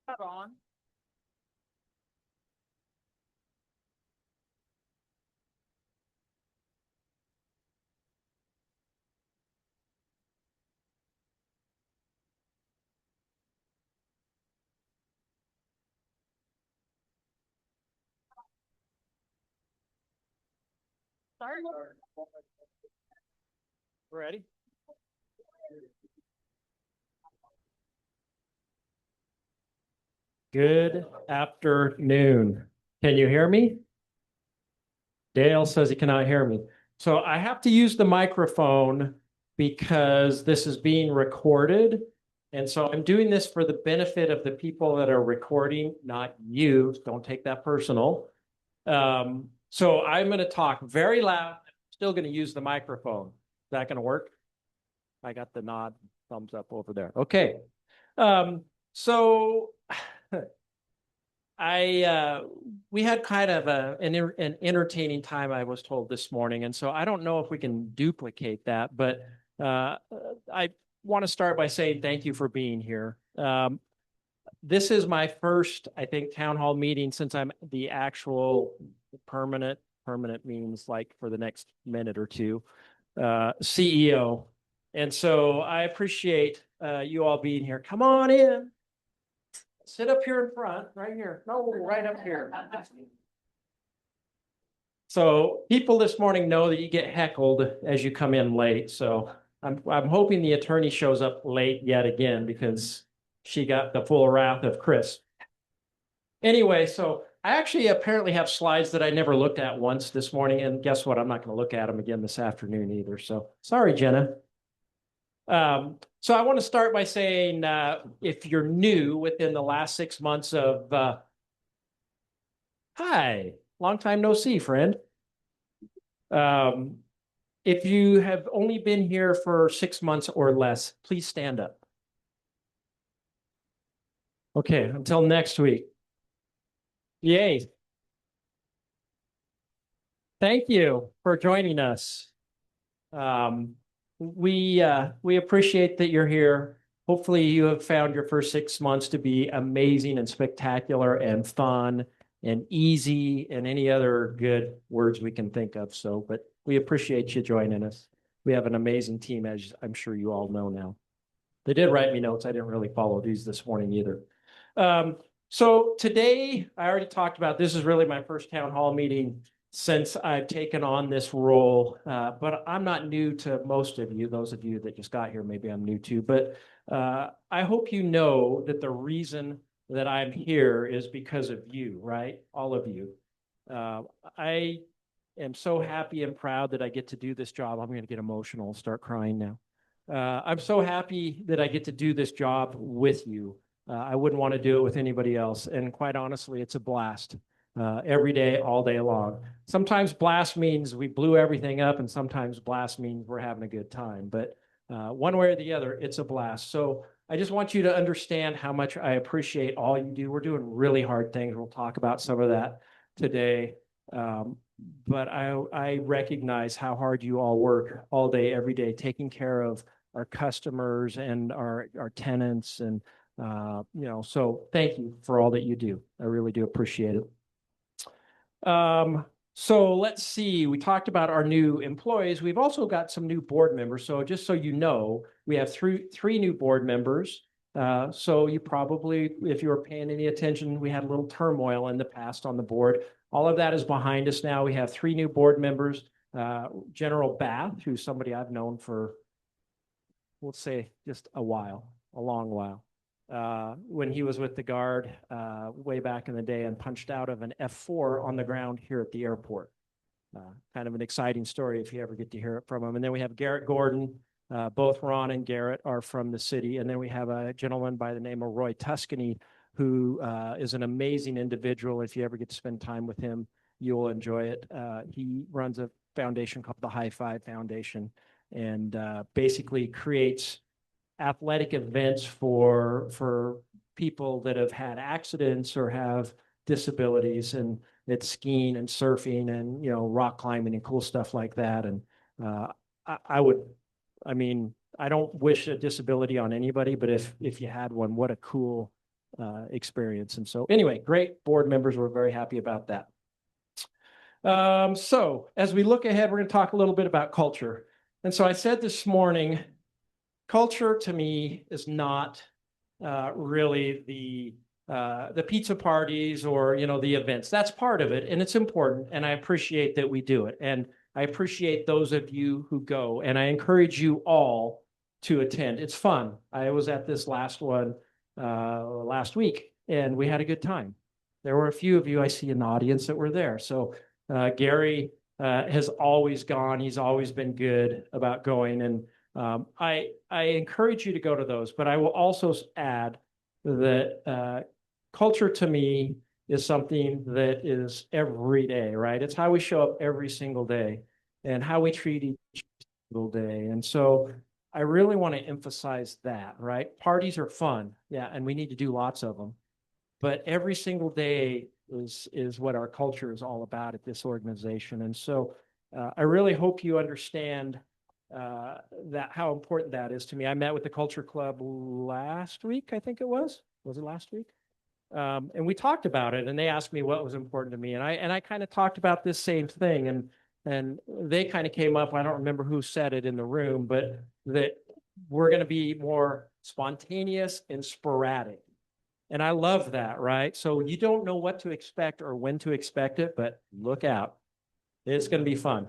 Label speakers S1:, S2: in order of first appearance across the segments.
S1: Not on. Start. Ready? Good afternoon. Can you hear me? Dale says he cannot hear me. So I have to use the microphone because this is being recorded. And so I'm doing this for the benefit of the people that are recording, not you. Don't take that personal. So I'm going to talk very loud. I'm still going to use the microphone. Is that going to work? I got the nod, thumbs up over there. Okay. So I we had kind of an entertaining time, I was told this morning, and so I don't know if we can duplicate that, but uh, I want to start by saying thank you for being here. This is my first, I think, town hall meeting since I'm the actual permanent. Permanent means like for the next minute or two, CEO, and so I appreciate you all being here. Come on in. Sit up here in front, right here. No, right up here. So people this morning know that you get heckled as you come in late. So I'm hoping the attorney shows up late yet again because she got the full wrath of Chris. Anyway, so I actually apparently have slides that I never looked at once this morning, and guess what? I'm not going to look at them again this afternoon either. So sorry, Jenna. So I want to start by saying if you're new within the last 6 months of hi, long time no see, friend. Um, if you have only been here for 6 months or less, please stand up. Okay, until next week. Yay. Thank you for joining us. Um, we appreciate that you're here. Hopefully, you have found your first 6 months to be amazing and spectacular and fun and easy and any other good words we can think of. So, but we appreciate you joining us. We have an amazing team, as I'm sure you all know now. They did write me notes. I didn't really follow these this morning either. Um, so today, I already talked about this is really my first town hall meeting since I've taken on this role. But I'm not new to most of you. Those of you that just got here, maybe I'm new to. But I hope you know that the reason that I'm here is because of you, right? All of you. Uh, I am so happy and proud that I get to do this job. I'm going to get emotional, start crying now. I'm so happy that I get to do this job with you. I wouldn't want to do it with anybody else. And quite honestly, it's a blast every day, all day long. Sometimes blast means we blew everything up, and sometimes blast means we're having a good time. But one way or the other, it's a blast. So I just want you to understand how much I appreciate all you do. We're doing really hard things. We'll talk about some of that today. Um, but I recognize how hard you all work all day, every day, taking care of our customers and our tenants. And, so thank you for all that you do. I really do appreciate it. So let's see, we talked about our new employees. We've also got some new board members. So just so you know, we have three new board members. So you probably, if you were paying any attention, we had a little turmoil in the past on the board. All of that is behind us now. We have three new board members. General Bath, who's somebody I've known for, let's say, just a while, a long while. When he was with the Guard way back in the day and punched out of an F4 on the ground here at the airport. Kind of an exciting story if you ever get to hear it from him. And then we have Garrett Gordon. Both Ron and Garrett are from the city. And then we have a gentleman by the name of Roy Tuscany, who is an amazing individual. If you ever get to spend time with him, you'll enjoy it. He runs a foundation called the High Five Foundation and basically creates athletic events for people that have had accidents or have disabilities, and it's skiing and surfing and rock climbing and cool stuff like that. And I would, I mean, I don't wish a disability on anybody, but if you had one, what a cool experience. And so anyway, great board members. We're very happy about that. So as we look ahead, we're going to talk a little bit about culture. And so I said this morning, culture to me is not really the pizza parties or the events. That's part of it, and it's important, and I appreciate that we do it, and I appreciate those of you who go, and I encourage you all to attend. It's fun. I was at this last one last week, and we had a good time. There were a few of you I see in the audience that were there. So Gary has always gone. He's always been good about going, and I encourage you to go to those. But I will also add that culture to me is something that is every day, right? It's how we show up every single day and how we treat each single day. And so I really want to emphasize that, right? Parties are fun, yeah, and we need to do lots of them. But every single day is what our culture is all about at this organization. And so I really hope you understand that how important that is to me. I met with the Culture Club last week, I think it was. Was it last week? And we talked about it, and they asked me what was important to me, and I kind of talked about this same thing, and they kind of came up. I don't remember who said it in the room, but that we're going to be more spontaneous and sporadic. And I love that, right? So you don't know what to expect or when to expect it, but look out. It's going to be fun.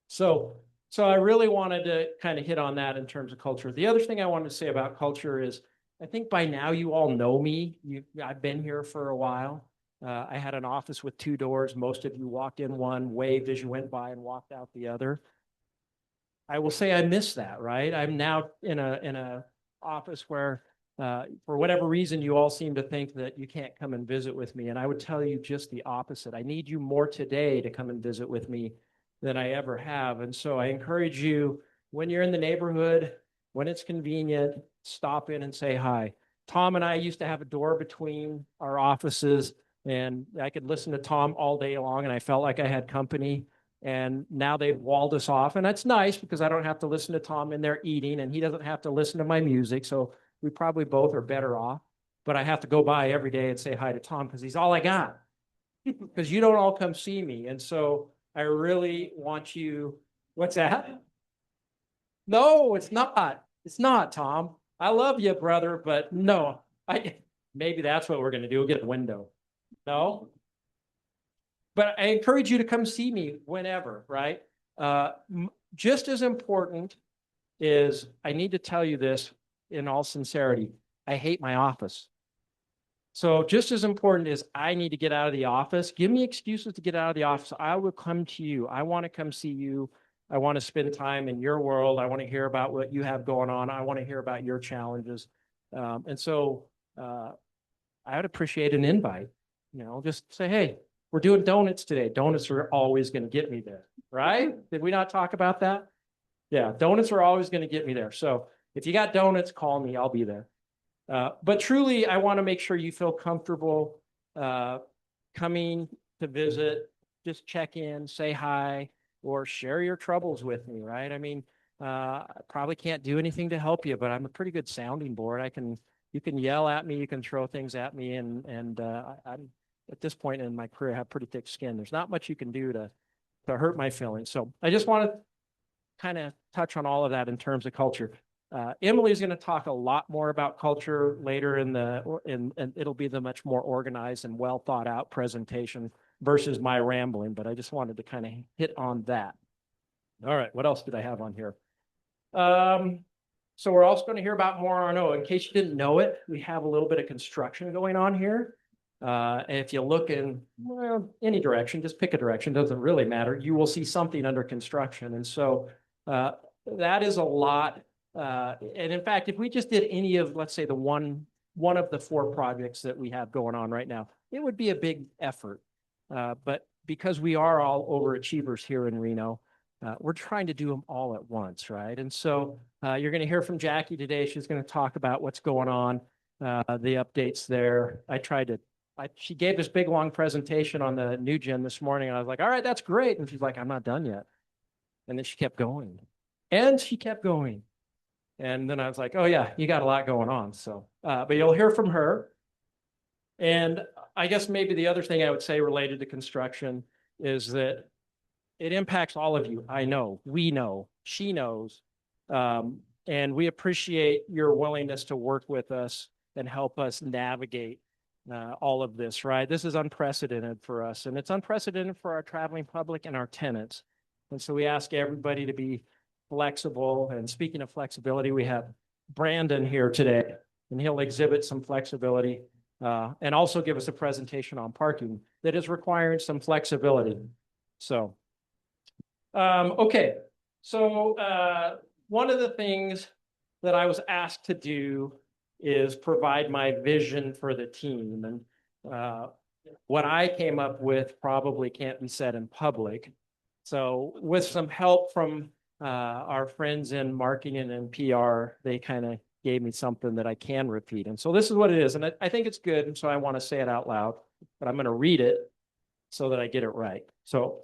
S1: So I really wanted to kind of hit on that in terms of culture. The other thing I wanted to say about culture is I think by now you all know me. I've been here for a while. I had an office with 2 doors. Most of you walked in one, waved as you went by, and walked out the other. I will say I miss that, right? I'm now in a office where for whatever reason, you all seem to think that you can't come and visit with me. And I would tell you just the opposite. I need you more today to come and visit with me than I ever have. And so I encourage you, when you're in the neighborhood, when it's convenient, stop in and say hi. Tom and I used to have a door between our offices, and I could listen to Tom all day long, and I felt like I had company. And now they've walled us off. And that's nice because I don't have to listen to Tom in there eating, and he doesn't have to listen to my music. So we probably both are better off. But I have to go by every day and say hi to Tom because he's all I got. Because you don't all come see me. And so I really want you. What's that? No, it's not. It's not, Tom. I love you, brother, but no. Maybe that's what we're going to do. We'll get a window. No? But I encourage you to come see me whenever, right? Just as important is, I need to tell you this in all sincerity, I hate my office. So just as important as I need to get out of the office, give me excuses to get out of the office. I will come to you. I want to come see you. I want to spend time in your world. I want to hear about what you have going on. I want to hear about your challenges. And so I would appreciate an invite. Just say, hey, we're doing donuts today. Donuts are always going to get me there, right? Did we not talk about that? Yeah, donuts are always going to get me there. So if you got donuts, call me. I'll be there. But truly, I want to make sure you feel comfortable coming to visit, just check in, say hi, or share your troubles with me, right? I mean, I probably can't do anything to help you, but I'm a pretty good sounding board. You can yell at me, you can throw things at me, and I'm at this point in my career, I have pretty thick skin. There's not much you can do to hurt my feelings. So I just want to kind of touch on all of that in terms of culture. Emily's going to talk a lot more about culture later and it'll be the much more organized and well thought out presentation versus my rambling, but I just wanted to kind of hit on that. All right, what else did I have on here? So we're also going to hear about more R&O. In case you didn't know it, we have a little bit of construction going on here. And if you look in any direction, just pick a direction, doesn't really matter. You will see something under construction. And so that is a lot. And in fact, if we just did any of, let's say, the one of the 4 projects that we have going on right now, it would be a big effort. But because we are all overachievers here in Reno, we're trying to do them all at once, right? And so you're going to hear from Jackie today. She's going to talk about what's going on, the updates there. She gave this big, long presentation on the new gen this morning, and I was like, all right, that's great. And she's like, I'm not done yet. And then she kept going. And she kept going. And then I was like, oh, yeah, you got a lot going on. So, but you'll hear from her. And I guess maybe the other thing I would say related to construction is that it impacts all of you. I know, we know, she knows. And we appreciate your willingness to work with us and help us navigate all of this, right? This is unprecedented for us, and it's unprecedented for our traveling public and our tenants. And so we ask everybody to be flexible. And speaking of flexibility, we have Brandon here today, and he'll exhibit some flexibility and also give us a presentation on parking that is requiring some flexibility. So, okay. So one of the things that I was asked to do is provide my vision for the team. And what I came up with probably can't be said in public. So with some help from our friends in marketing and PR, they kind of gave me something that I can repeat. And so this is what it is. And I think it's good. And so I want to say it out loud, but I'm going to read it so that I get it right. So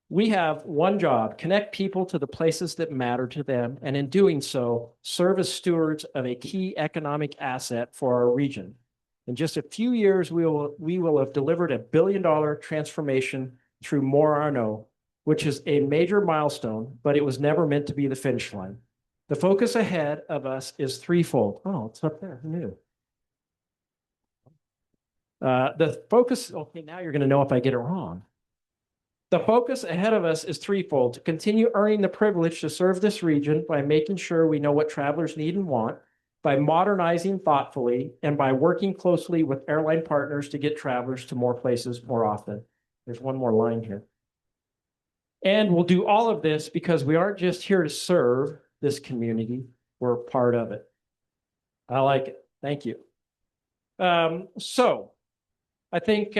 S1: we have one job: connect people to the places that matter to them, and in doing so, serve as stewards of a key economic asset for our region. In just a few years, we will have delivered $1 billion transformation through More Arno, which is a major milestone, but it was never meant to be the finish line. The focus ahead of us is threefold. Oh, it's up there. Who knew? The focus, okay, now you're going to know if I get it wrong. The focus ahead of us is threefold: to continue earning the privilege to serve this region by making sure we know what travelers need and want, by modernizing thoughtfully, and by working closely with airline partners to get travelers to more places more often. There's one more line here. And we'll do all of this because we aren't just here to serve this community, we're part of it. I like it. Thank you. So I think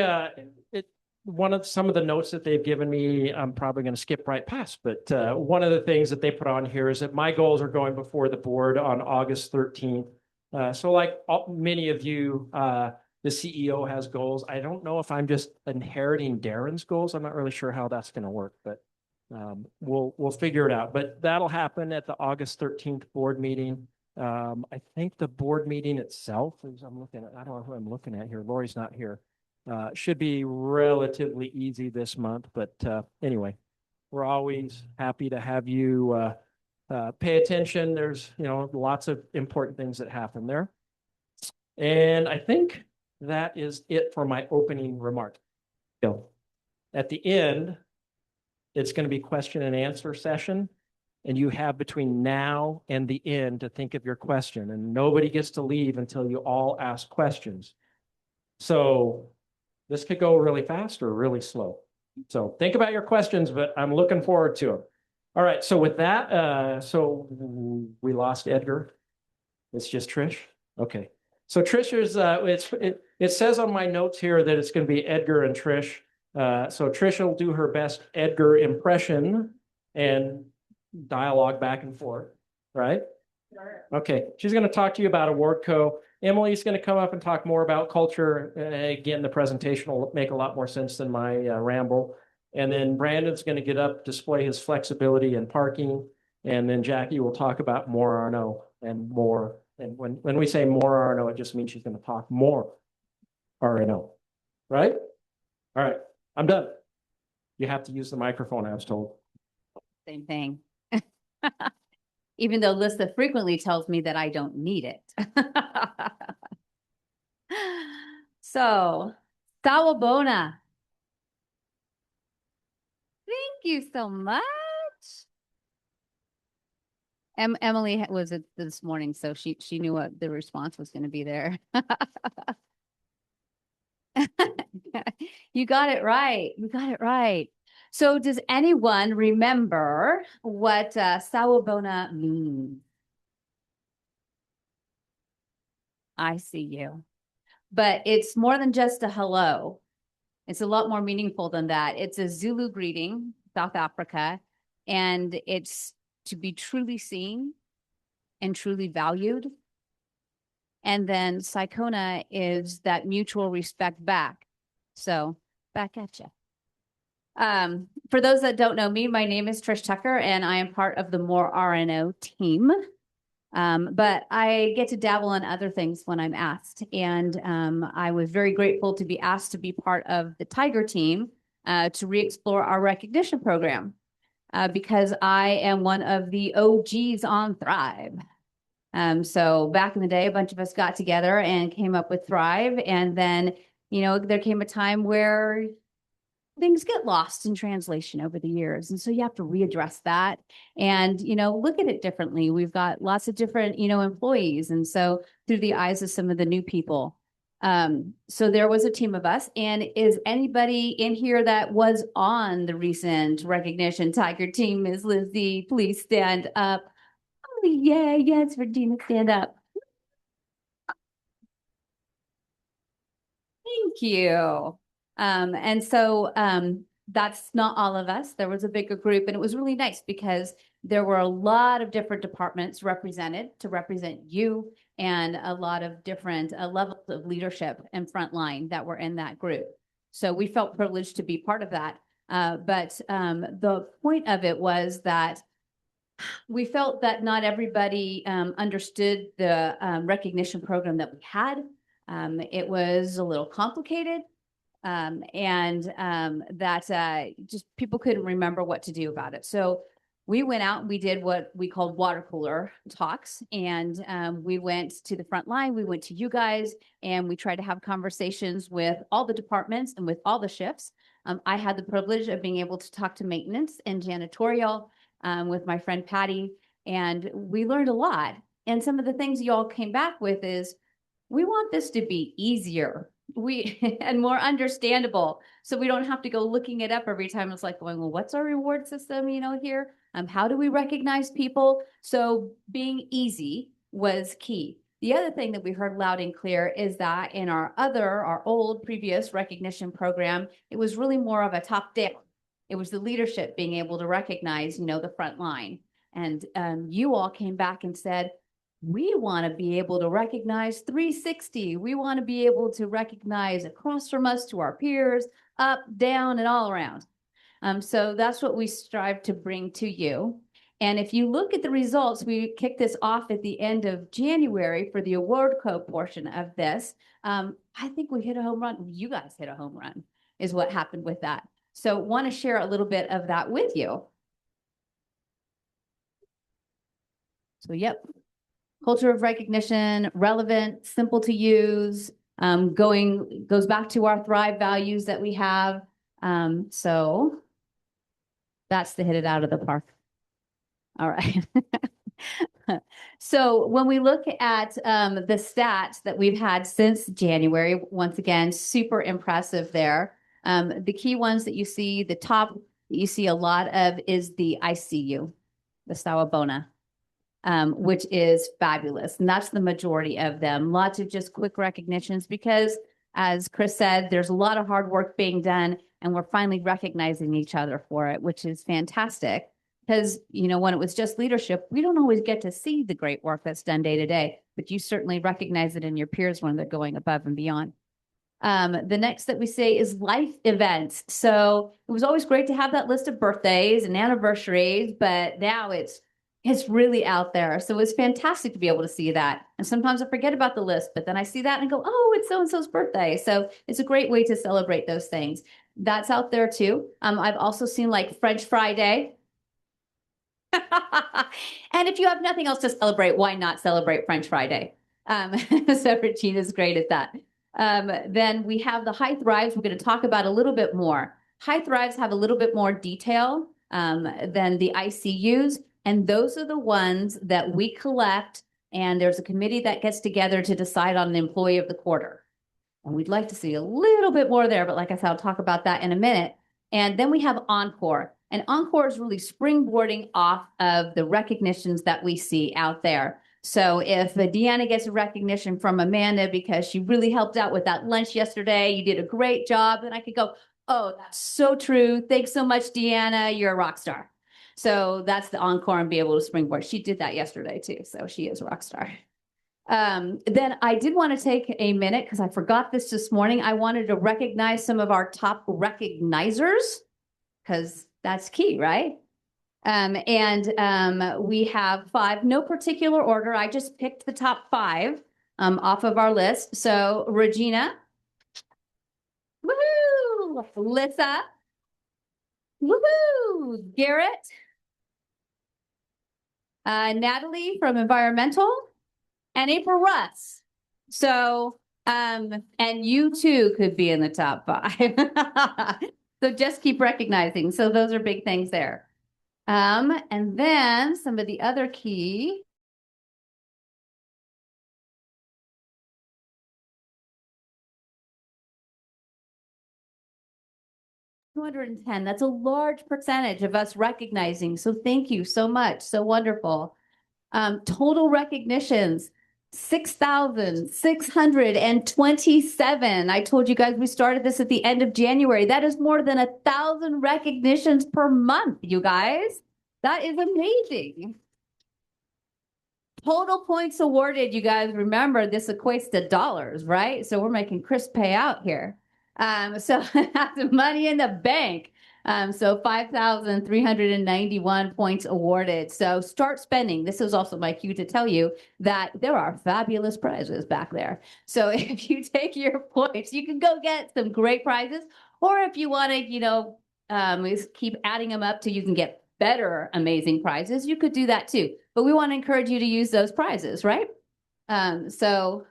S1: some of the notes that they've given me, I'm probably going to skip right past, but one of the things that they put on here is that my goals are going before the board on August 13th. So like many of you, the CEO has goals. I don't know if I'm just inheriting Darren's goals. I'm not really sure how that's going to work, but we'll figure it out. But that'll happen at the August 13th board meeting. I think the board meeting itself, as I'm looking at, I don't know who I'm looking at here. Lori's not here. Should be relatively easy this month, but anyway, we're always happy to have you pay attention. There's lots of important things that happen there, and I think that is it for my opening remark. So, at the end, it's going to be question and answer session, and you have between now and the end to think of your question, and nobody gets to leave until you all ask questions. So this could go really fast or really slow. So think about your questions, but I'm looking forward to them. All right, so with that, so we lost Edgar. It's just Trish? Okay. So Trish is, it says on my notes here that it's going to be Edgar and Trish. So Trish will do her best Edgar impression and dialogue back and forth, right? Sure. Okay, she's going to talk to you about AwardCo. Emily's going to come up and talk more about culture. Again, the presentation will make a lot more sense than my ramble. And then Brandon's going to get up, display his flexibility and parking. And then Jackie will talk about more Arno and more. And when we say more Arno, it just means she's going to talk more Arno, right? All right, I'm done. You have to use the microphone, I was told.
S2: Same thing. Even though Lisa frequently tells me that I don't need it. So, Sawabona. Thank you so much. Emily was it this morning, so she knew what the response was going to be there. You got it right. You got it right. So does anyone remember what Sawabona means? I see you. But it's more than just a hello. It's a lot more meaningful than that. It's a Zulu greeting, South Africa, and it's to be truly seen and truly valued. And then Saikona is that mutual respect back. So back at you. For those that don't know me, my name is Trish Tucker, and I am part of the More RNO team. But I get to dabble in other things when I'm asked. And I was very grateful to be asked to be part of the Tiger team to re-explore our recognition program because I am one of the OGs on Thrive. So back in the day, a bunch of us got together and came up with Thrive. And then, there came a time where things get lost in translation over the years. And so you have to readdress that and, look at it differently. We've got lots of different, employees. And so through the eyes of some of the new people. So there was a team of us. And is anybody in here that was on the recent recognition Tiger team? Ms. Lizzie, please stand up. Oh, yeah, yes, Regina, stand up. Thank you. And so that's not all of us. There was a bigger group, and it was really nice because there were a lot of different departments represented to represent you and a lot of different levels of leadership and frontline that were in that group. So we felt privileged to be part of that. But the point of it was that we felt that not everybody understood the recognition program that we had. It was a little complicated and that just people couldn't remember what to do about it. So we went out and we did what we called water cooler talks. And we went to the front line. We went to you guys and we tried to have conversations with all the departments and with all the shifts. I had the privilege of being able to talk to maintenance and janitorial with my friend Patty. And we learned a lot. And some of the things you all came back with is, we want this to be easier and more understandable. So we don't have to go looking it up every time. It's like going, well, what's our reward system, here? How do we recognize people? So being easy was key. The other thing that we heard loud and clear is that in our old previous recognition program, it was really more of a top down. It was the leadership being able to recognize, the front line. And you all came back and said, we want to be able to recognize 360. We want to be able to recognize across from us to our peers, up, down, and all around. So that's what we strive to bring to you. And if you look at the results, we kicked this off at the end of January for the award code portion of this. I think we hit a home run. You guys hit a home run is what happened with that. So want to share a little bit of that with you. So, yep. Culture of recognition, relevant, simple to use, goes back to our Thrive values that we have. So that's to hit it out of the park. All right. So when we look at the stats that we've had since January, once again, super impressive there. The key ones that you see, the top that you see a lot of is the ICU, the Sawabona. Which is fabulous. And that's the majority of them. Lots of just quick recognitions because, as Chris said, there's a lot of hard work being done and we're finally recognizing each other for it, which is fantastic. Because, when it was just leadership, we don't always get to see the great work that's done day to day, but you certainly recognize it in your peers when they're going above and beyond. The next that we say is life events. So it was always great to have that list of birthdays and anniversaries, but now it's really out there. So it's fantastic to be able to see that. And sometimes I forget about the list, but then I see that and go, oh, it's so-and-so's birthday. So it's a great way to celebrate those things. That's out there too. I've also seen like French Fry Day. And if you have nothing else to celebrate, why not celebrate French Fry Day? So Regina's great at that. Then we have the high thrives. We're going to talk about a little bit more. High thrives have a little bit more detail than the ICUs. And those are the ones that we collect. And there's a committee that gets together to decide on an employee of the quarter. And we'd like to see a little bit more there. But like I said, I'll talk about that in a minute. And then we have Encore. And Encore is really springboarding off of the recognitions that we see out there. So if Deanna gets a recognition from Amanda because she really helped out with that lunch yesterday, you did a great job, then I could go, oh, that's so true. Thanks so much, Deanna. You're a rock star. So that's the Encore and be able to springboard. She did that yesterday too. So she is a rock star. Then I did want to take a minute because I forgot this morning. I wanted to recognize some of our top recognizers because that's key, right? We have five, no particular order. I just picked the top five off of our list. So Regina, woohoo! Lissa, woohoo! Garrett, Natalie from Environmental, and April Russ. So, and you too could be in the top five. So just keep recognizing. So those are big things there. And then some of the other key. 210, that's a large percentage of us recognizing. So thank you so much. So wonderful. Total recognitions, 6,627. I told you guys we started this at the end of January. That is more than 1,000 recognitions per month, you guys. That is amazing. Total points awarded, you guys remember this equates to dollars, right? So we're making crisp payout here. So that's money in the bank. So 5,391 points awarded. So start spending. This is also my cue to tell you that there are fabulous prizes back there. So if you take your points, you can go get some great prizes. Or if you want to, keep adding them up till you can get better, amazing prizes, you could do that too. But we want to encourage you to use those prizes, right? So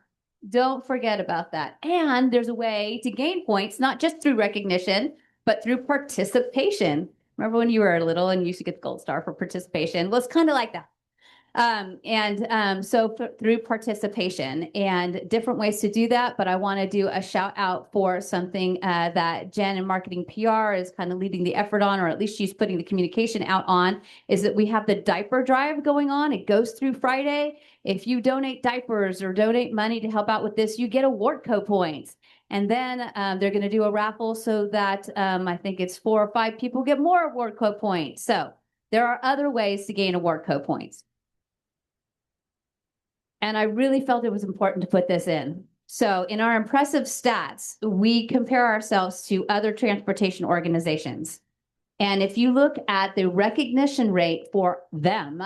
S2: don't forget about that. And there's a way to gain points, not just through recognition, but through participation. Remember when you were little and you used to get the gold star for participation? Well, it's kind of like that. So through participation and different ways to do that, but I want to do a shout out for something that Jen in Marketing PR is kind of leading the effort on, or at least she's putting the communication out on, is that we have the diaper drive going on. It goes through Friday. If you donate diapers or donate money to help out with this, you get award points. And then they're going to do a raffle so that I think it's 4 or 5 people get more award points. So there are other ways to gain award points. And I really felt it was important to put this in. So in our impressive stats, we compare ourselves to other transportation organizations. And if you look at the recognition rate for them,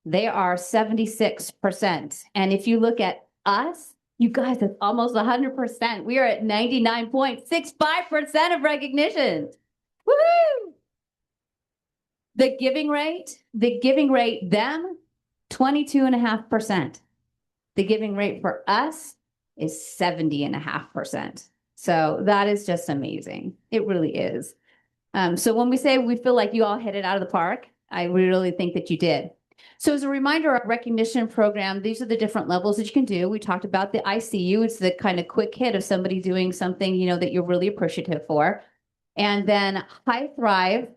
S2: they are 76%. And if you look at us, you guys, it's almost 100%. We are at 99.65% of recognition. Woohoo! The giving rate, them, 22.5%. The giving rate for us is 70.5%. So that is just amazing. It really is. So when we say we feel like you all hit it out of the park, I really think that you did. So as a reminder, our recognition program, these are the different levels that you can do. We talked about the ICU. It's the kind of quick hit of somebody doing something, that you're really appreciative for. And then High Thrive,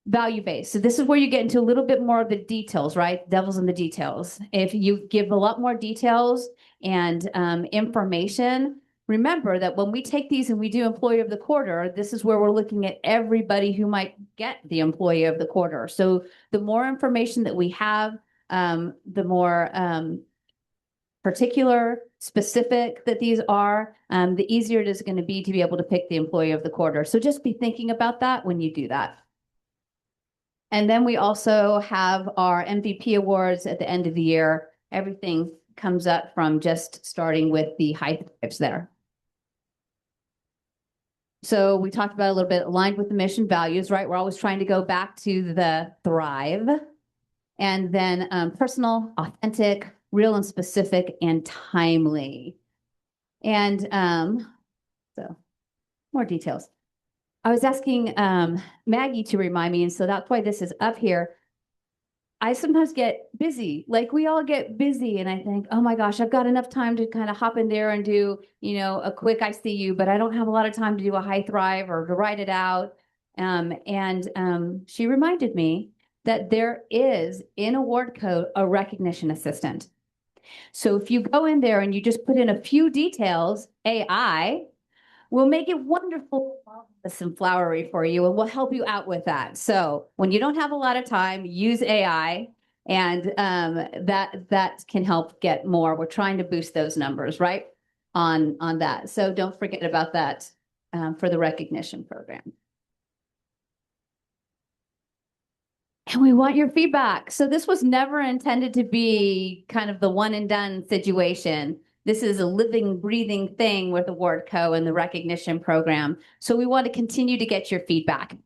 S2: value-based. So this is where you get into a little bit more of the details, right? Devil's in the details. If you give a lot more details and information, remember that when we take these and we do employee of the quarter, this is where we're looking at everybody who might get the employee of the quarter. So the more information that we have, the more particular, specific that these are, the easier it is going to be able to pick the employee of the quarter. So just be thinking about that when you do that. And then we also have our MVP awards at the end of the year. Everything comes up from just starting with the high thrives there. So we talked about a little bit aligned with the mission values, right? We're always trying to go back to the thrive. And then personal, authentic, real and specific, and timely. And so more details. I was asking Maggie to remind me, and so that's why this is up here. I sometimes get busy, like we all get busy, and I think, oh my gosh, I've got enough time to kind of hop in there and do, a quick ICU, but I don't have a lot of time to do a high thrive or to write it out. She reminded me that there is in award code a recognition assistant. So if you go in there and you just put in a few details, AI will make it wonderful and flowery for you, and we'll help you out with that. So when you don't have a lot of time, use AI, and that can help get more. We're trying to boost those numbers, right, on that. So don't forget about that for the recognition program. And we want your feedback. So this was never intended to be kind of the one and done situation. This is a living, breathing thing with AwardCo and the recognition program. So we want to continue to get your feedback.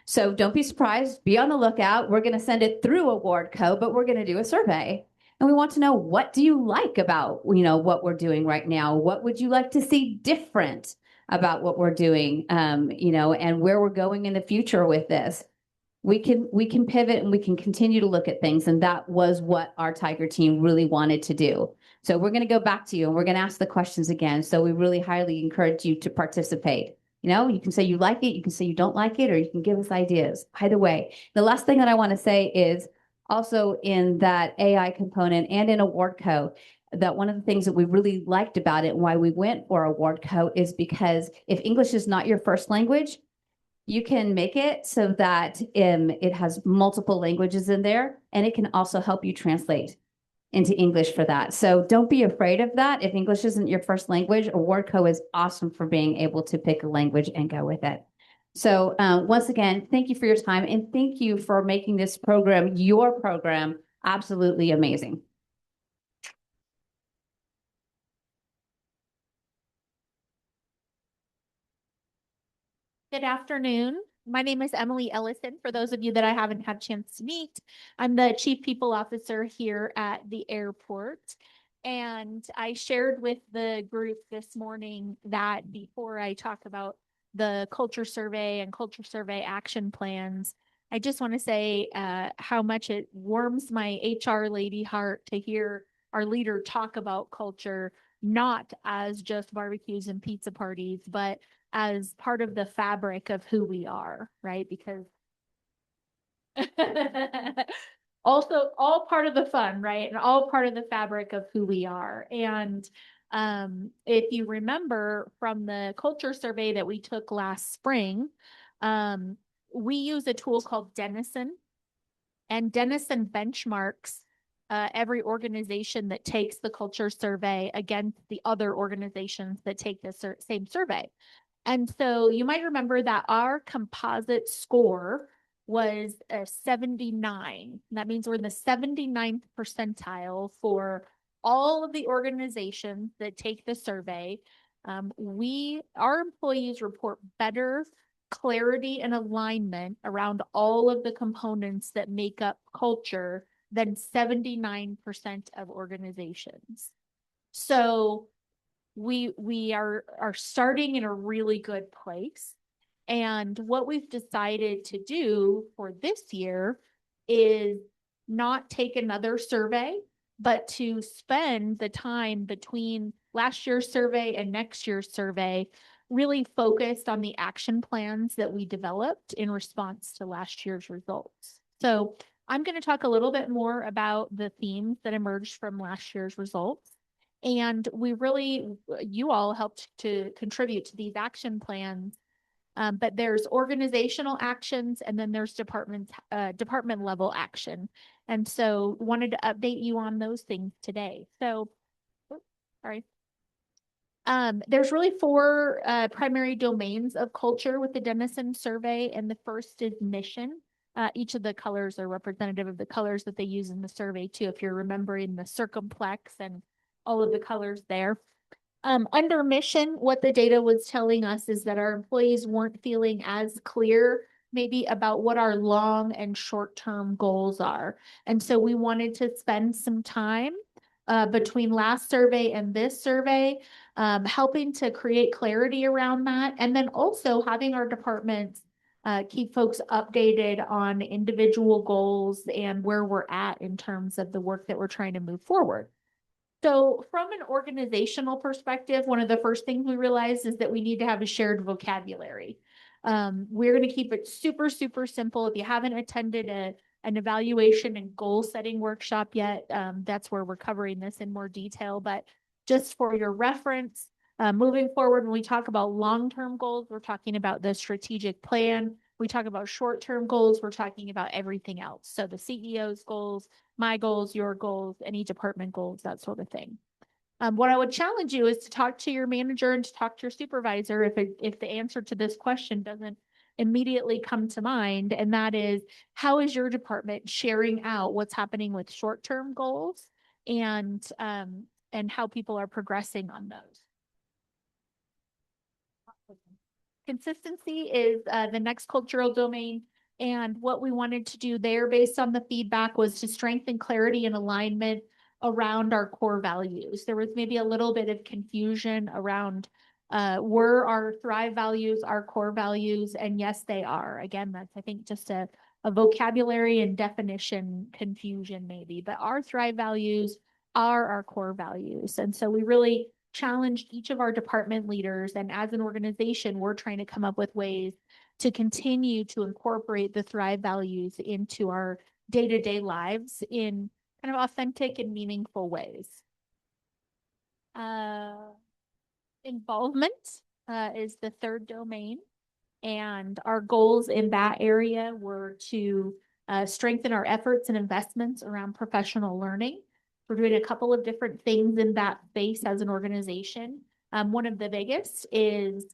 S2: So don't be surprised, be on the lookout. We're going to send it through AwardCo, but we're going to do a survey. And we want to know, what do you like about, what we're doing right now? What would you like to see different about what we're doing, and where we're going in the future with this? We can pivot and we can continue to look at things, and that was what our Tiger team really wanted to do. So we're going to go back to you and we're going to ask the questions again. So we really highly encourage you to participate. You can say you like it, you can say you don't like it, or you can give us ideas. Either way, the last thing that I want to say is also in that AI component and in AwardCo, that one of the things that we really liked about it and why we went for AwardCo is because if English is not your first language, you can make it so that it has multiple languages in there, and it can also help you translate into English for that. So don't be afraid of that. If English isn't your first language, AwardCo is awesome for being able to pick a language and go with it. So once again, thank you for your time, and thank you for making this program, your program, absolutely amazing.
S3: Good afternoon. My name is Emily Ellison. For those of you that I haven't had a chance to meet, I'm the Chief People Officer here at the airport. And I shared with the group this morning that before I talk about the culture survey and culture survey action plans, I just want to say how much it warms my HR lady heart to hear our leader talk about culture, not as just barbecues and pizza parties, but as part of the fabric of who we are, right? Because also all part of the fun, right? And all part of the fabric of who we are. And if you remember from the culture survey that we took last spring, we use a tool called Denison, and Denison benchmarks every organization that takes the culture survey against the other organizations that take the same survey. And so you might remember that our composite score was a 79. That means we're in the 79th percentile for all of the organizations that take the survey. Our employees report better clarity and alignment around all of the components that make up culture than 79% of organizations. So we are starting in a really good place. And what we've decided to do for this year is not take another survey, but to spend the time between last year's survey and next year's survey really focused on the action plans that we developed in response to last year's results. So I'm going to talk a little bit more about the themes that emerged from last year's results. And you all helped to contribute to these action plans. But there's organizational actions, and then there's department level action. And so wanted to update you on those things today. So, sorry. There's really four primary domains of culture with the Denison survey, and the first is mission. Each of the colors are representative of the colors that they use in the survey too, if you're remembering the circumplex and all of the colors there. Under mission, what the data was telling us is that our employees weren't feeling as clear maybe about what our long and short-term goals are. And so we wanted to spend some time between last survey and this survey, helping to create clarity around that. And then also having our departments keep folks updated on individual goals and where we're at in terms of the work that we're trying to move forward. So from an organizational perspective, one of the first things we realized is that we need to have a shared vocabulary. We're going to keep it super, super simple. If you haven't attended an evaluation and goal setting workshop yet, that's where we're covering this in more detail. But just for your reference, moving forward, when we talk about long-term goals, we're talking about the strategic plan. We talk about short-term goals, we're talking about everything else. So the CEO's goals, my goals, your goals, any department goals, that sort of thing. What I would challenge you is to talk to your manager and to talk to your supervisor if the answer to this question doesn't immediately come to mind. And that is, how is your department sharing out what's happening with short-term goals and how people are progressing on those? Consistency is the next cultural domain. And what we wanted to do there, based on the feedback, was to strengthen clarity and alignment around our core values. There was maybe a little bit of confusion around were our Thrive values our core values? And yes, they are. Again, that's, I think, just a vocabulary and definition confusion maybe, but our Thrive values are our core values. And so we really challenged each of our department leaders. And as an organization, we're trying to come up with ways to continue to incorporate the Thrive values into our day-to-day lives in kind of authentic and meaningful ways. Involvement is the third domain. And our goals in that area were to strengthen our efforts and investments around professional learning. We're doing a couple of different things in that space as an organization. One of the biggest is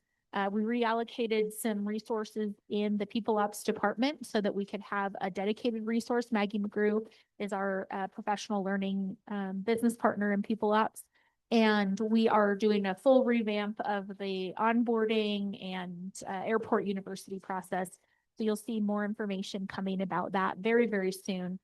S3: we reallocated some resources in the People Ops department so that we could have a dedicated resource. Maggie McGrew is our professional learning business partner in People Ops. And we are doing a full revamp of the onboarding and airport university process. So you'll see more information coming about that very, very soon.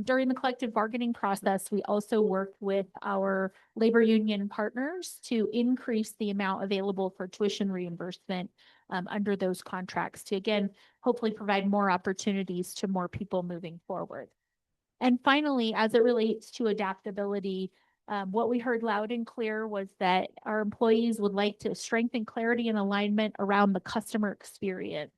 S3: During the collective bargaining process, we also worked with our labor union partners to increase the amount available for tuition reimbursement under those contracts to, again, hopefully provide more opportunities to more people moving forward. And finally, as it relates to adaptability, what we heard loud and clear was that our employees would like to strengthen clarity and alignment around the customer experience.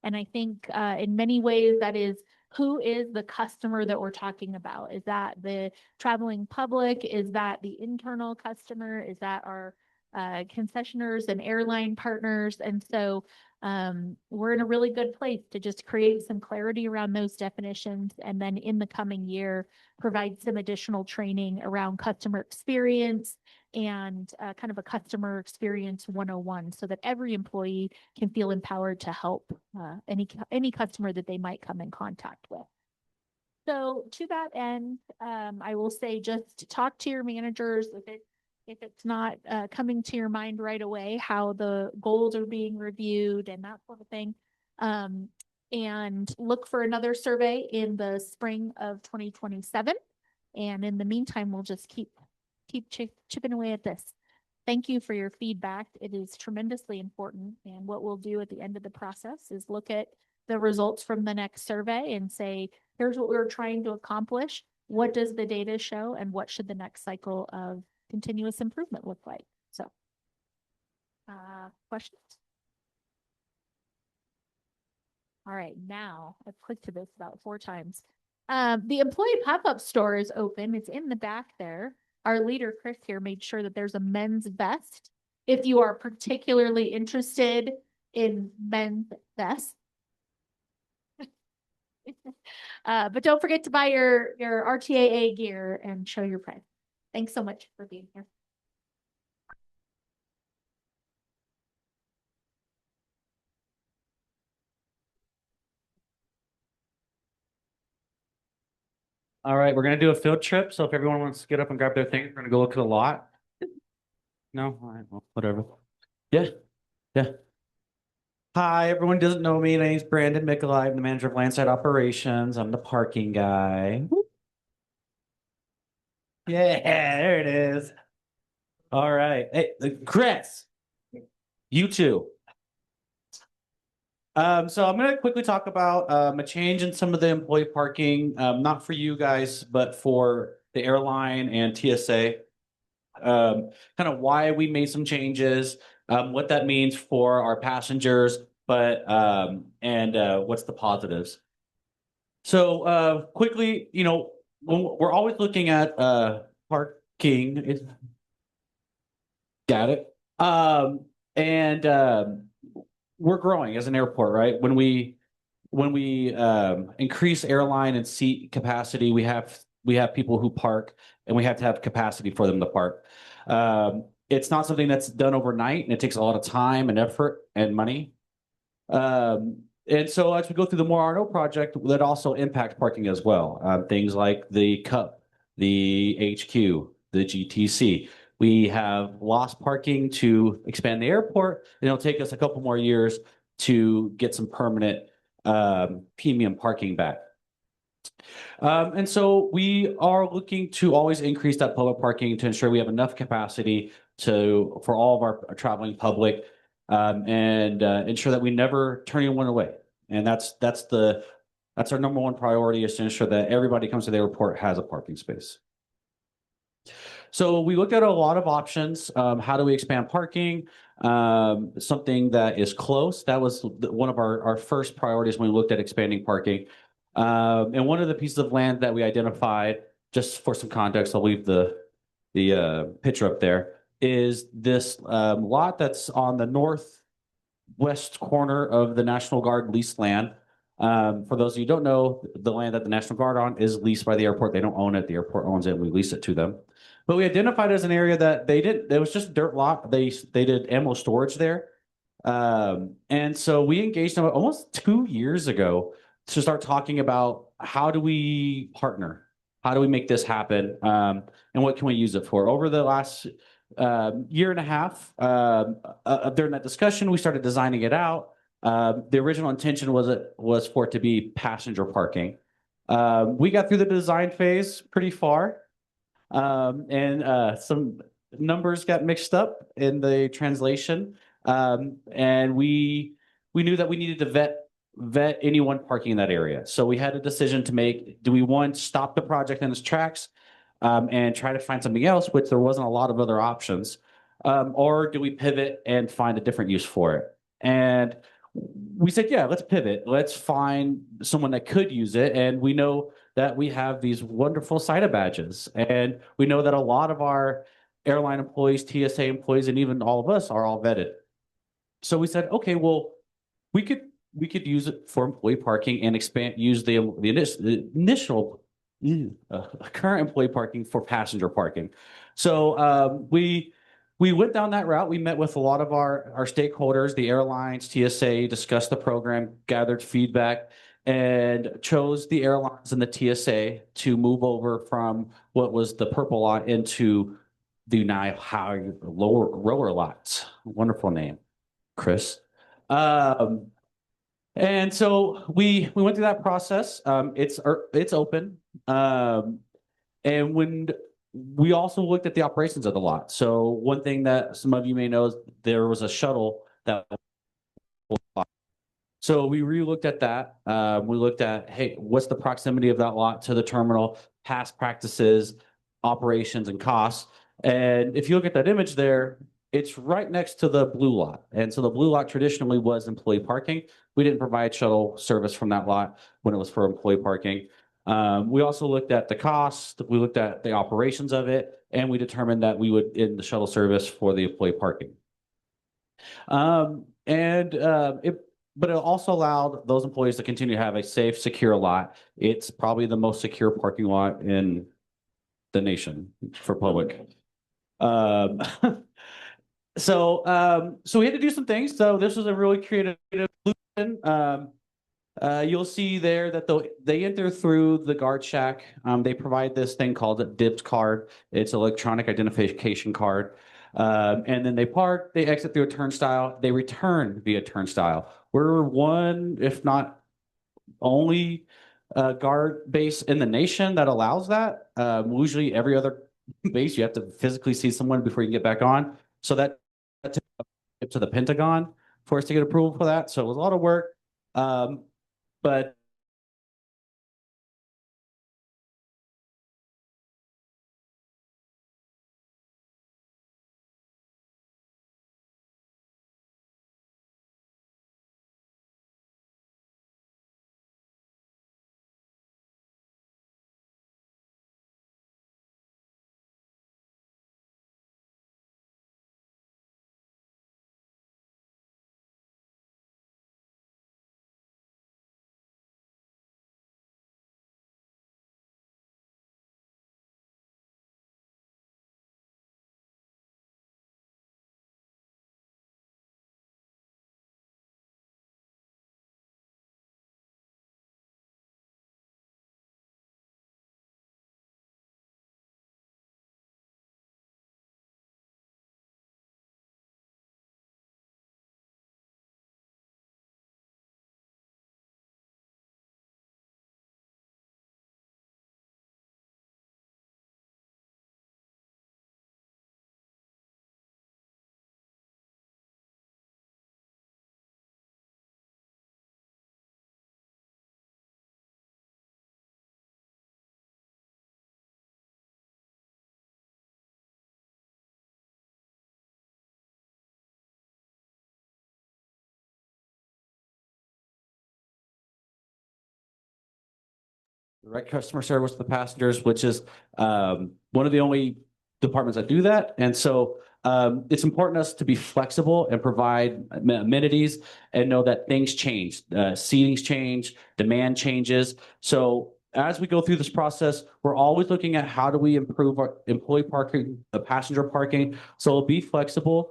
S3: And I think in many ways that is, who is the customer that we're talking about? Is that the traveling public? Is that the internal customer? Is that our concessioners and airline partners? And so we're in a really good place to just create some clarity around those definitions. And then in the coming year, provide some additional training around customer experience and kind of a customer experience 101 so that every employee can feel empowered to help any customer that they might come in contact with. So to that end, I will say just talk to your managers if it's not coming to your mind right away, how the goals are being reviewed and that sort of thing. And look for another survey in the spring of 2027. And in the meantime, we'll just keep chipping away at this. Thank you for your feedback. It is tremendously important. And what we'll do at the end of the process is look at the results from the next survey and say, here's what we're trying to accomplish. What does the data show? And what should the next cycle of continuous improvement look like? So, questions? All right, now I've clicked to this about 4 times. The employee pop-up store is open. It's in the back there. Our leader, Chris, here made sure that there's a men's vest. If you are particularly interested in men's vests. But don't forget to buy your RTAA gear and show your pride. Thanks so much for being here.
S4: All right, we're gonna do a field trip. So if everyone wants to get up and grab their things, we're gonna go look at a lot. No, all right, well, whatever. Yeah, yeah. Hi, everyone doesn't know me. My name's Brandon Mikolai. I'm the manager of landside operations. I'm the parking guy. Yeah, there it is. All right. Hey, Chris, you too. So I'm going to quickly talk about a change in some of the employee parking, not for you guys, but for the airline and TSA. Kind of why we made some changes, what that means for our passengers, but and what's the positives. So quickly, you know, we're always looking at parking. Got it. And we're growing as an airport, right? When we increase airline and seat capacity, we have people who park, and we have to have capacity for them to park. It's not something that's done overnight, and it takes a lot of time and effort and money. And so as we go through the More RNO project, that also impacts parking as well. Things like the Cup, the HQ, the GTC. We have lost parking to expand the airport, and it'll take us a couple more years to get some permanent premium parking back. And so we are looking to always increase that public parking to ensure we have enough capacity for all of our traveling public, and ensure that we never turn anyone away. And that's our number one priority, is to ensure that everybody comes to the airport has a parking space. So we looked at a lot of options. How do we expand parking? Something that is close. That was one of our first priorities when we looked at expanding parking. And one of the pieces of land that we identified, just for some context, I'll leave the picture up there, is this lot that's on the northwest corner of the National Guard leased land. For those of you who don't know, the land that the National Guard on is leased by the airport. They don't own it. The airport owns it, and we lease it to them. But we identified as an area that they didn't, it was just a dirt lot. They did ammo storage there. And so we engaged them almost 2 years ago to start talking about, how do we partner? How do we make this happen? And what can we use it for? Over the last year and a half, during that discussion, we started designing it out. The original intention was for it to be passenger parking. We got through the design phase pretty far, and some numbers got mixed up in the translation, and we knew that we needed to vet anyone parking in that area. So we had a decision to make. Do we, one, stop the project in its tracks, and try to find something else, which there wasn't a lot of other options, or do we pivot and find a different use for it? And we said, yeah, let's pivot. Let's find someone that could use it. And we know that we have these wonderful SITA badges. And we know that a lot of our airline employees, TSA employees, and even all of us are all vetted. So we said, okay, well, we could use it for employee parking and use the initial current employee parking for passenger parking. So we went down that route. We met with a lot of our stakeholders, the airlines, TSA, discussed the program, gathered feedback, and chose the airlines and the TSA to move over from what was the purple lot into the now lower lots. Wonderful name, Chris. And so we went through that process. It's open. And when we also looked at the operations of the lot. So one thing that some of you may know is there was a shuttle that. So we re-looked at that. We looked at, hey, what's the proximity of that lot to the terminal, past practices, operations, and costs. And if you look at that image there, it's right next to the blue lot. And so the blue lot traditionally was employee parking. We didn't provide shuttle service from that lot when it was for employee parking. We also looked at the cost, we looked at the operations of it, and we determined that we would end the shuttle service for the employee parking. But it also allowed those employees to continue to have a safe, secure lot. It's probably the most secure parking lot in the nation for public. So we had to do some things. So this was a really creative solution. You'll see there that they enter through the guard shack. They provide this thing called a DIBS card. It's electronic identification card. And then they park, they exit through a turnstile, they return via turnstile. We're one, if not only, guard base in the nation that allows that. Usually every other base, you have to physically see someone before you can get back on. So that took to the Pentagon for us to get approval for that. So it was a lot of work. But direct customer service to the passengers, which is one of the only departments that do that. And so it's important to us to be flexible and provide amenities and know that things change, seatings change, demand changes. So as we go through this process, we're always looking at how do we improve our employee parking, passenger parking. So be flexible.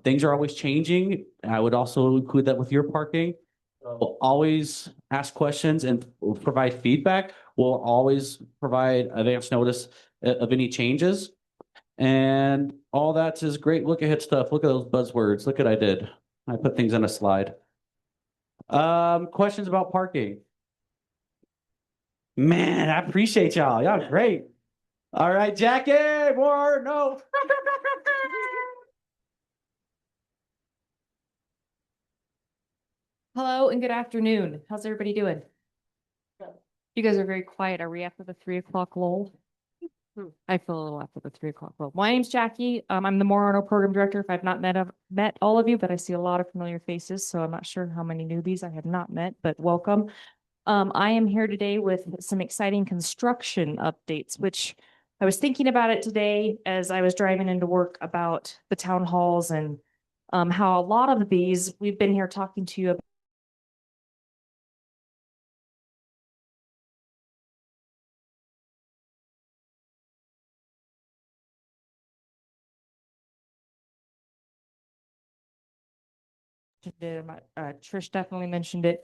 S4: Things are always changing. I would also include that with your parking. So always ask questions and provide feedback. We'll always provide advance notice of any changes. And all that is great look ahead stuff. Look at those buzzwords. Look what I did. I put things in a slide. Questions about parking? Man, I appreciate y'all. Y'all great. All right, Jackie, more, no.
S5: Hello and good afternoon. How's everybody doing? You guys are very quiet. Are we after the 3 o'clock lull? I feel a little after the 3 o'clock lull. My name's Jackie. I'm the Morano Program Director. If I've not met all of you, but I see a lot of familiar faces, so I'm not sure how many newbies I have not met, but welcome. I am here today with some exciting construction updates, which I was thinking about it today as I was driving into work about the town halls and how a lot of these, we've been here talking to you about Trish definitely mentioned it.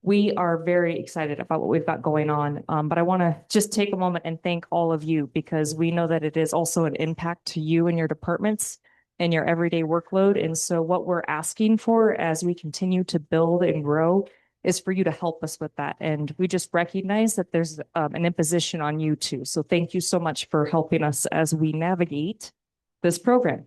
S5: We are very excited about what we've got going on. But I want to just take a moment and thank all of you because we know that it is also an impact to you and your departments and your everyday workload. And so what we're asking for as we continue to build and grow is for you to help us with that. And we just recognize that there's an imposition on you too. So thank you so much for helping us as we navigate this program.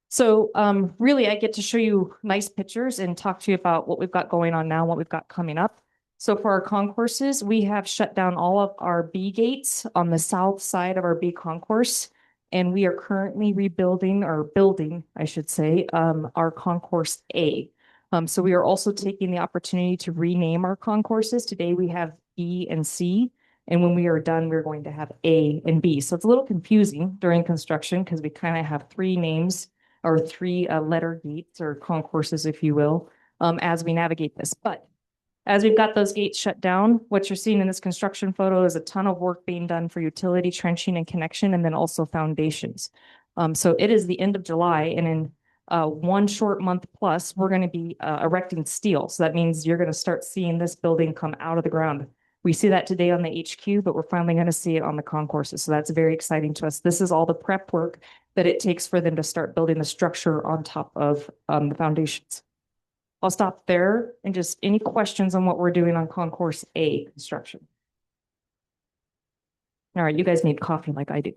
S5: So really, I get to show you nice pictures and talk to you about what we've got going on now, what we've got coming up. So for our concourses, we have shut down all of our B gates on the south side of our B concourse. And we are currently rebuilding or building, I should say, our concourse A. So we are also taking the opportunity to rename our concourses. Today we have B and C. And when we are done, we're going to have A and B. So it's a little confusing during construction because we kind of have three names or three letter gates or concourses, if you will, as we navigate this. But as we've got those gates shut down, what you're seeing in this construction photo is a ton of work being done for utility trenching and connection, and then also foundations. So it is the end of July, and in 1 short month plus, we're going to be erecting steel. So that means you're going to start seeing this building come out of the ground. We see that today on the HQ, but we're finally going to see it on the concourses. So that's very exciting to us. This is all the prep work that it takes for them to start building the structure on top of the foundations. I'll stop there and just any questions on what we're doing on Concourse A construction. All right, you guys need coffee like I do.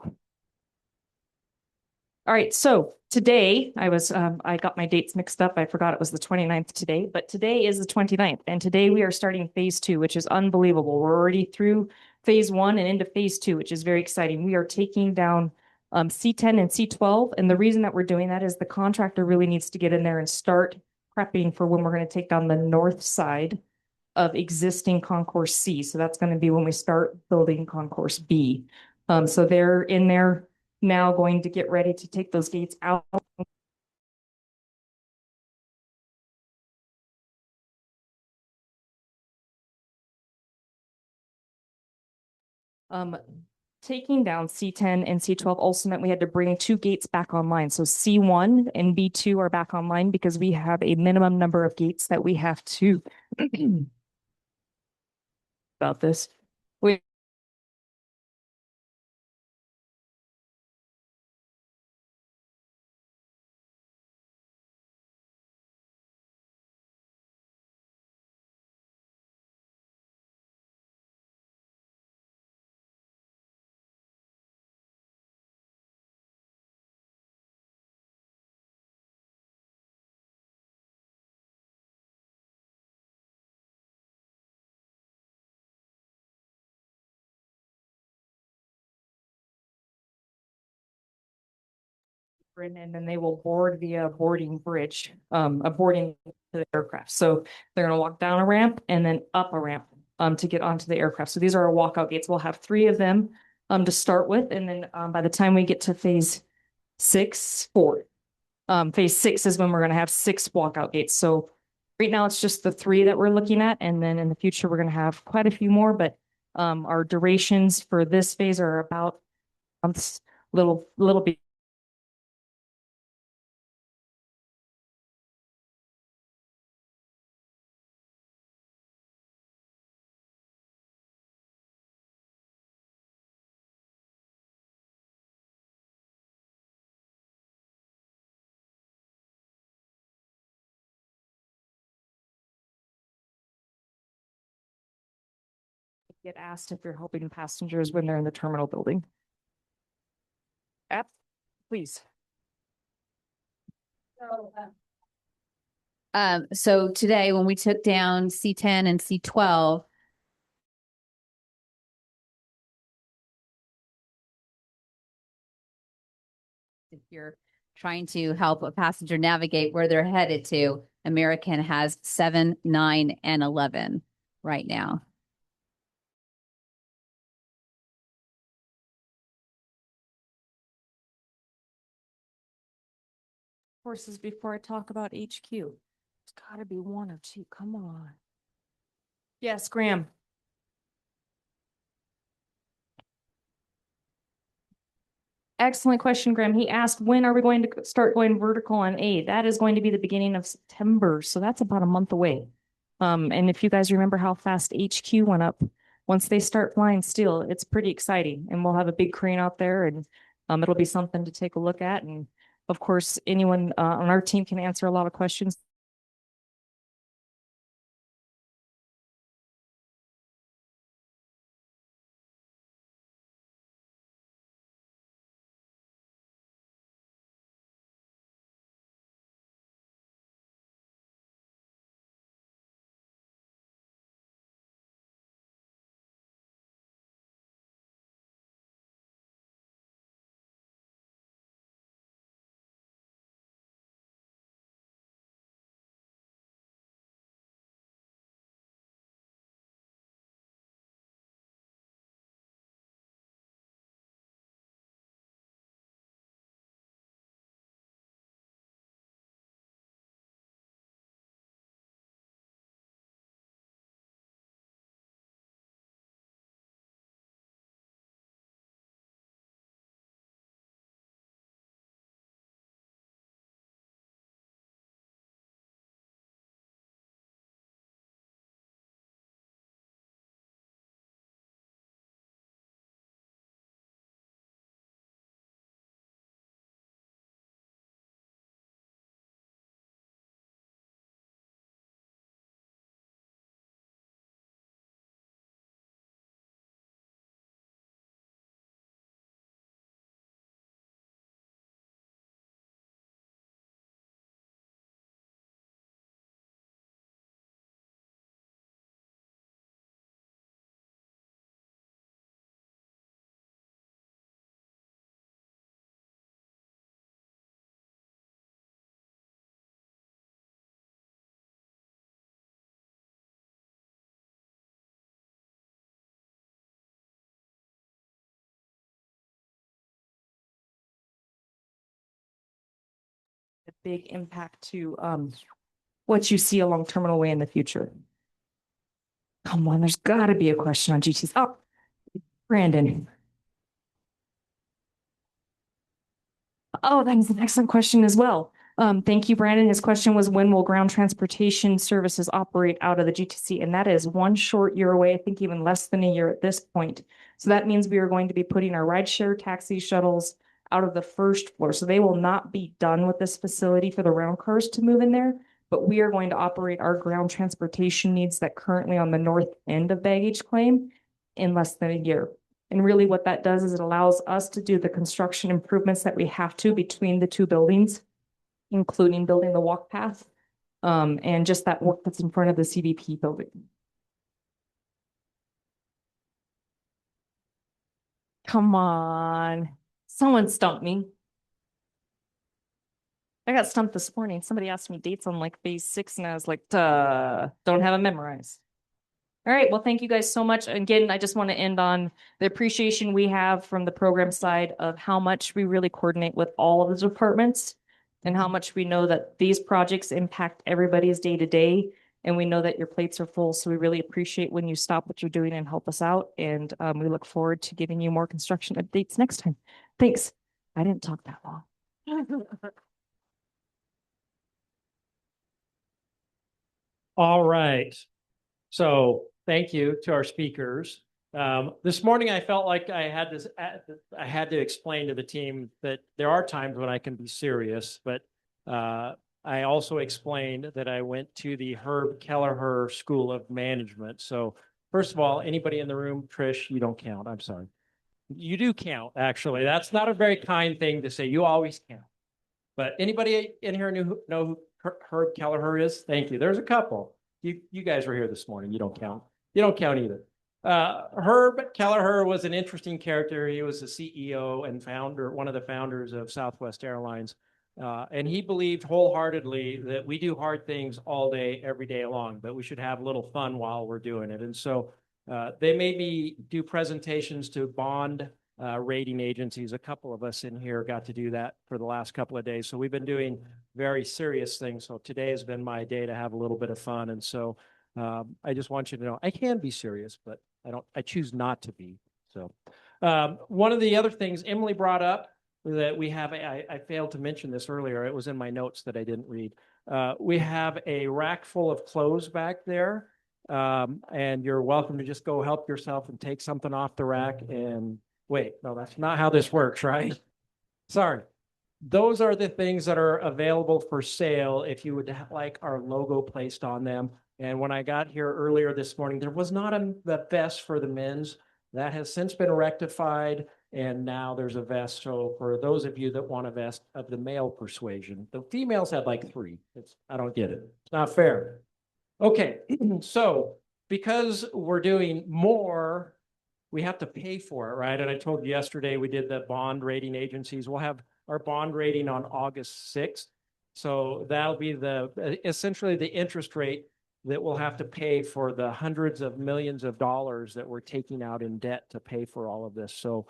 S5: All right, so today I got my dates mixed up. I forgot it was the 29th today, but today is the 29th. And today we are starting phase 2, which is unbelievable. We're already through phase 1 and into phase 2, which is very exciting. We are taking down C10 and C12. And the reason that we're doing that is the contractor really needs to get in there and start prepping for when we're going to take down the north side of existing Concourse C. So that's going to be when we start building Concourse B. So they're in there now going to get ready to take those gates out. Taking down C10 and C12 also meant we had to bring 2 gates back online. So C1 and B2 are back online because we have a minimum number of gates that we have to about this. We and then they will board via boarding bridge, a boarding to the aircraft. So they're going to walk down a ramp and then up a ramp. to get onto the aircraft. So these are our walkout gates. We'll have 3 of them to start with. And then by the time we get to phase 4, phase 6 is when we're going to have 6 walkout gates. So right now it's just the 3 that we're looking at. And then in the future, we're going to have quite a few more, but our durations for this phase are about months, little bit. Get asked if you're helping passengers when they're in the terminal building. App, please.
S2: So today when we took down C10 and C12, if you're trying to help a passenger navigate where they're headed to, American has 7, 9, and 11 right now.
S5: Horses before I talk about HQ. It's got to be 1 or 2. Come on. Yes, Graham. Excellent question, Graham. He asked, when are we going to start going vertical on A? That is going to be the beginning of September. So that's about a month away. And if you guys remember how fast HQ went up, once they start flying steel, it's pretty exciting. And we'll have a big crane out there and it'll be something to take a look at. And of course, anyone on our team can answer a lot of questions. A big impact to what you see along Terminal Way in the future. Come on, there's got to be a question on GTs. Oh, Brandon. Oh, that is an excellent question as well. Thank you, Brandon. His question was, when will ground transportation services operate out of the GTC? And that is 1 short year away, I think even less than a year at this point. So that means we are going to be putting our rideshare taxi shuttles out of the 1st floor. So they will not be done with this facility for the rental cars to move in there, but we are going to operate our ground transportation needs that currently on the north end of baggage claim in less than a year. And really what that does is it allows us to do the construction improvements that we have to between the 2 buildings, including building the walk path, and just that work that's in front of the CBP building. Come on, someone stumped me. I got stumped this morning. Somebody asked me dates on like phase 6 and I was like, don't have it memorized. All right. Well, thank you guys so much. Again, I just want to end on the appreciation we have from the program side of how much we really coordinate with all of the departments and how much we know that these projects impact everybody's day to day. And we know that your plates are full. So we really appreciate when you stop what you're doing and help us out. And we look forward to giving you more construction updates next time. Thanks. I didn't talk that long.
S1: All right. So thank you to our speakers. This morning, I felt like I had to explain to the team that there are times when I can be serious, but I also explained that I went to the Herb Kelleher School of Management. So first of all, anybody in the room, Trish, you don't count. I'm sorry. You do count, actually. That's not a very kind thing to say. You always count. But anybody in here know who Herb Kelleher is? Thank you. There's a couple. You guys were here this morning. You don't count. You don't count either. Herb Kelleher was an interesting character. He was the CEO and founder, one of the founders of Southwest Airlines. And he believed wholeheartedly that we do hard things all day, every day long, but we should have a little fun while we're doing it. And so they made me do presentations to bond rating agencies. A couple of us in here got to do that for the last couple of days. So we've been doing very serious things. So today has been my day to have a little bit of fun. And so I just want you to know I can be serious, but I choose not to be. So one of the other things Emily brought up that we have, I failed to mention this earlier. It was in my notes that I didn't read. We have a rack full of clothes back there. And you're welcome to just go help yourself and take something off the rack and wait, no, that's not how this works, right? Sorry. Those are the things that are available for sale if you would like our logo placed on them. And when I got here earlier this morning, there was not the vest for the men's. That has since been rectified, and now there's a vest. So for those of you that want a vest of the male persuasion, the females had like 3. I don't get it. It's not fair. Okay, so because we're doing more, we have to pay for it, right? And I told you yesterday we did the bond rating agencies. We'll have our bond rating on August 6th. So that'll be essentially the interest rate that we'll have to pay for the hundreds of millions of dollars that we're taking out in debt to pay for all of this. So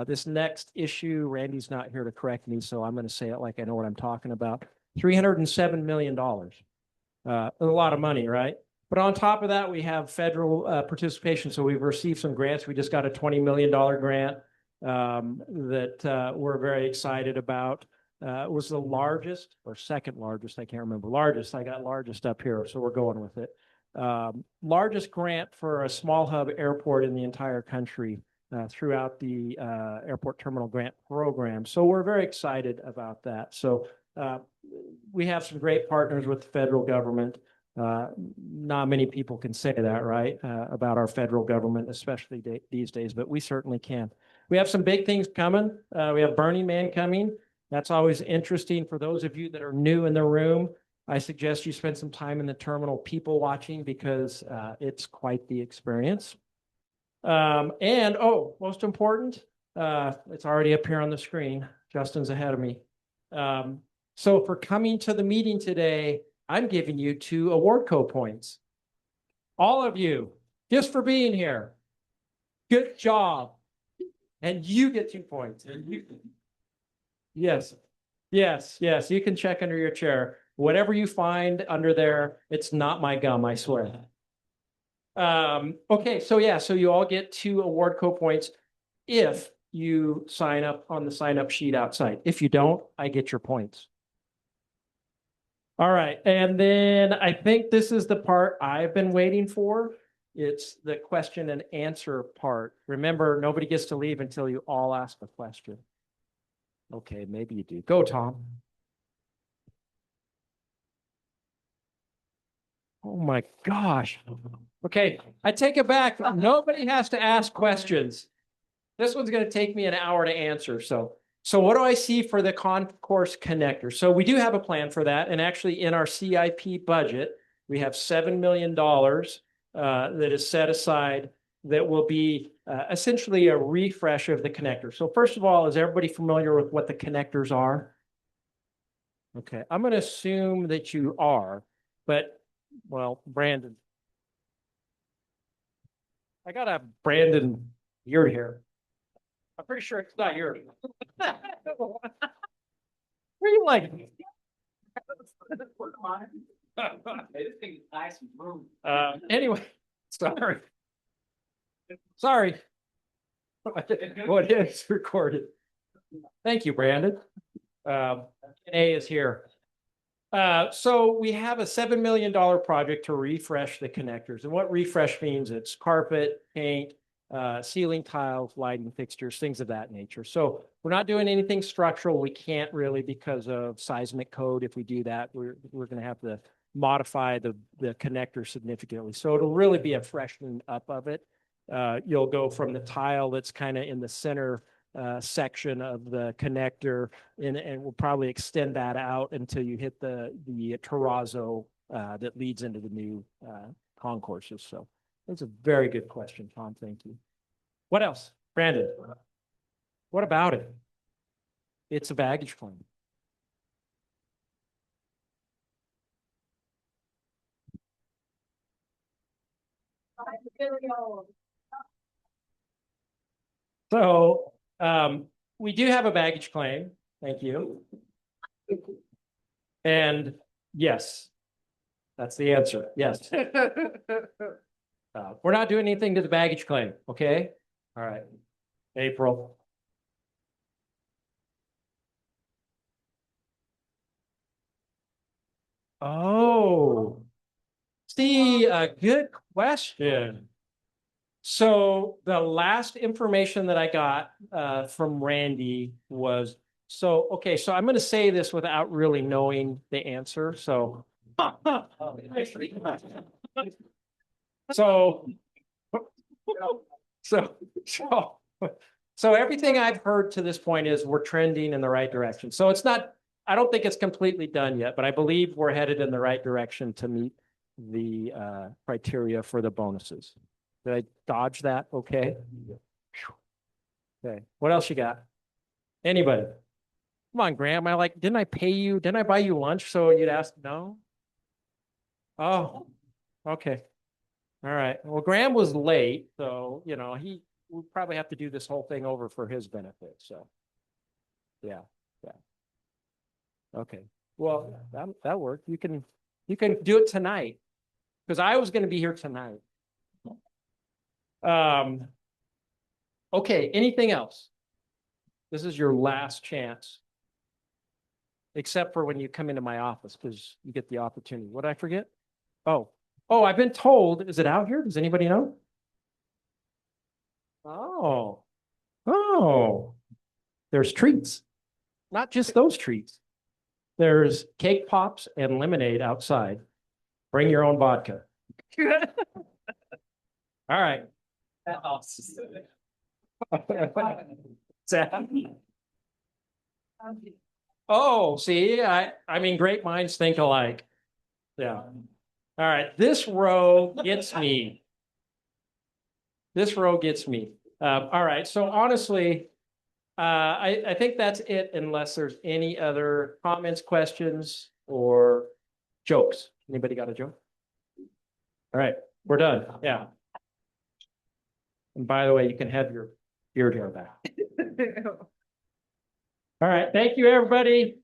S1: this next issue, Randy's not here to correct me, so I'm going to say it like I know what I'm talking about. $307 million. A lot of money, right? But on top of that, we have federal participation. So we've received some grants. We just got a $20 million grant that we're very excited about. It was the largest or second largest, I can't remember. Largest, I got largest up here, so we're going with it. Largest grant for a small hub airport in the entire country throughout the airport terminal grant program. So we're very excited about that. So we have some great partners with the federal government. Not many people can say that, right, about our federal government, especially these days, but we certainly can. We have some big things coming. We have Burning Man coming. That's always interesting for those of you that are new in the room. I suggest you spend some time in the terminal people watching because it's quite the experience. And most important, it's already up here on the screen. Justin's ahead of me. So for coming to the meeting today, I'm giving you 2 AwardCo points. All of you, just for being here. Good job. And you get 2 points. And you, yes, you can check under your chair. Whatever you find under there, it's not my gum, I swear. Okay, so you all get 2 AwardCo points if you sign up on the sign-up sheet outside. If you don't, I get your points. All right, and then I think this is the part I've been waiting for. It's the question and answer part. Remember, nobody gets to leave until you all ask a question. Okay, maybe you do. Go, Tom. Oh my gosh. Okay, I take it back. Nobody has to ask questions. This one's going to take me an hour to answer. So what do I see for the concourse connector? So we do have a plan for that. And actually in our CIP budget, we have $7 million that is set aside that will be essentially a refresh of the connector. So first of all, is everybody familiar with what the connectors are? Okay, I'm going to assume that you are, but well, Brandon. I got a Brandon beard here. I'm pretty sure it's not yours. Where you like? Anyway, sorry. Sorry. What is recorded? Thank you, Brandon. A is here. So we have a $7 million project to refresh the connectors. And what refresh means, it's carpet, paint, ceiling tiles, lighting fixtures, things of that nature. So we're not doing anything structural. We can't really because of seismic code. If we do that, we're going to have to modify the connector significantly. So it'll really be a freshening up of it. You'll go from the tile that's kind of in the center section of the connector, and we'll probably extend that out until you hit the terrazzo that leads into the new concourses. So that's a very good question, Tom. Thank you. What else? Brandon, what about it? It's a baggage claim. So we do have a baggage claim. Thank you. And yes, that's the answer. Yes. We're not doing anything to the baggage claim. Okay. All right. April. Oh, see, a good question. So the last information that I got from Randy was, so, okay, so I'm going to say this without really knowing the answer. So, so, so everything I've heard to this point is we're trending in the right direction. So it's not, I don't think it's completely done yet, but I believe we're headed in the right direction to meet the criteria for the bonuses. Did I dodge that? Okay. Okay. What else you got? Anybody? Come on, Graham. Didn't I pay you? Didn't I buy you lunch? So you'd ask no? Oh, okay. All right. Well, Graham was late, so we'll probably have to do this whole thing over for his benefit. So yeah. Okay. Well, that worked. You can do it tonight. Because I was going to be here tonight. Okay, anything else? This is your last chance. Except for when you come into my office, because you get the opportunity. What did I forget? Oh, I've been told, is it out here? Does anybody know? Oh, there's treats. Not just those treats. There's cake pops and lemonade outside. Bring your own vodka. All right. Oh, see, I mean, great minds think alike. Yeah. All right. This row gets me. This row gets me. All right. So honestly, I think that's it unless there's any other comments, questions, or jokes. Anybody got a joke? All right. We're done. Yeah. And by the way, you can have your beard hair back. All right. Thank you, everybody.